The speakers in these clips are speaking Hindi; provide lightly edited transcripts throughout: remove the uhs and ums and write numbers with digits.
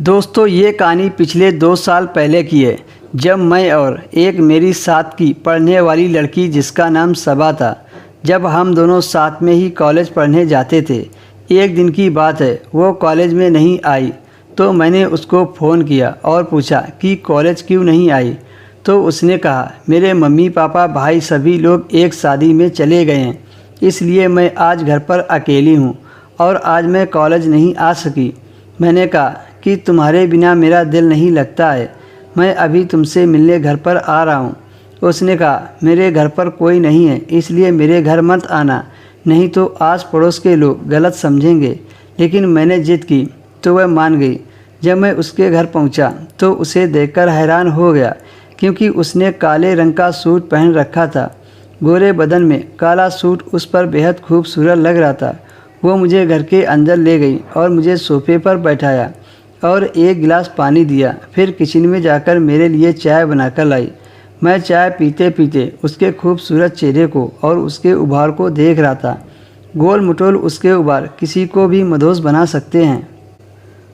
दोस्तों ये कहानी पिछले 2 साल पहले की है, जब मैं और एक मेरी साथ की पढ़ने वाली लड़की जिसका नाम सबा था, जब हम दोनों साथ में ही कॉलेज पढ़ने जाते थे। एक दिन की बात है, वो कॉलेज में नहीं आई तो मैंने उसको फ़ोन किया और पूछा कि कॉलेज क्यों नहीं आई। तो उसने कहा मेरे मम्मी पापा भाई सभी लोग एक शादी में चले गए हैं, इसलिए मैं आज घर पर अकेली हूँ और आज मैं कॉलेज नहीं आ सकी। मैंने कहा कि तुम्हारे बिना मेरा दिल नहीं लगता है, मैं अभी तुमसे मिलने घर पर आ रहा हूँ। उसने कहा मेरे घर पर कोई नहीं है, इसलिए मेरे घर मत आना, नहीं तो आस पड़ोस के लोग गलत समझेंगे। लेकिन मैंने जिद की तो वह मान गई। जब मैं उसके घर पहुँचा तो उसे देखकर हैरान हो गया, क्योंकि उसने काले रंग का सूट पहन रखा था। गोरे बदन में काला सूट उस पर बेहद खूबसूरत लग रहा था। वो मुझे घर के अंदर ले गई और मुझे सोफे पर बैठाया और एक गिलास पानी दिया। फिर किचन में जाकर मेरे लिए चाय बनाकर लाई। मैं चाय पीते पीते उसके खूबसूरत चेहरे को और उसके उभार को देख रहा था। गोल मटोल उसके उभार किसी को भी मदहोश बना सकते हैं।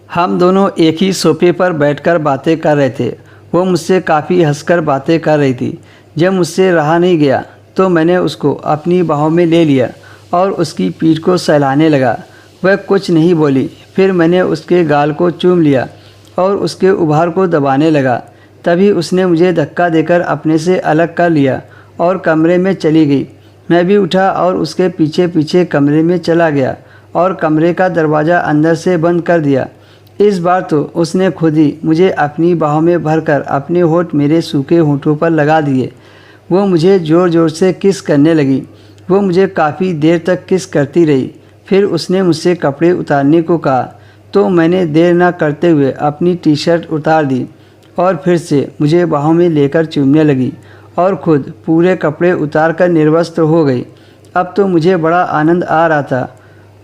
हम दोनों एक ही सोफे पर बैठकर बातें कर रहे थे। वो मुझसे काफ़ी हंसकर बातें कर रही थी। जब मुझसे रहा नहीं गया तो मैंने उसको अपनी बाहों में ले लिया और उसकी पीठ को सहलाने लगा। वह कुछ नहीं बोली। फिर मैंने उसके गाल को चूम लिया और उसके उभार को दबाने लगा। तभी उसने मुझे धक्का देकर अपने से अलग कर लिया और कमरे में चली गई। मैं भी उठा और उसके पीछे पीछे कमरे में चला गया और कमरे का दरवाज़ा अंदर से बंद कर दिया। इस बार तो उसने खुद ही मुझे अपनी बाहों में भरकर अपने होंठ मेरे सूखे होंठों पर लगा दिए। वो मुझे ज़ोर ज़ोर से किस करने लगी। वो मुझे काफ़ी देर तक किस करती रही। फिर उसने मुझसे कपड़े उतारने को कहा तो मैंने देर न करते हुए अपनी टी शर्ट उतार दी और फिर से मुझे बाहों में लेकर चूमने लगी और ख़ुद पूरे कपड़े उतार कर निर्वस्त्र हो गई। अब तो मुझे बड़ा आनंद आ रहा था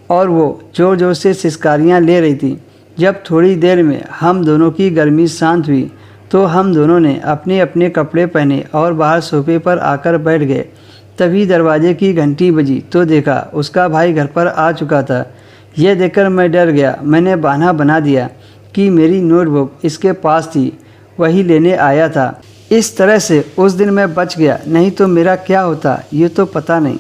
और वो ज़ोर ज़ोर से सिसकारियाँ ले रही थी। जब थोड़ी देर में हम दोनों की गर्मी शांत हुई तो हम दोनों ने अपने अपने कपड़े पहने और बाहर सोफे पर आकर बैठ गए। तभी दरवाजे की घंटी बजी तो देखा उसका भाई घर पर आ चुका था। यह देखकर मैं डर गया। मैंने बहाना बना दिया कि मेरी नोटबुक इसके पास थी, वही लेने आया था। इस तरह से उस दिन मैं बच गया, नहीं तो मेरा क्या होता ये तो पता नहीं।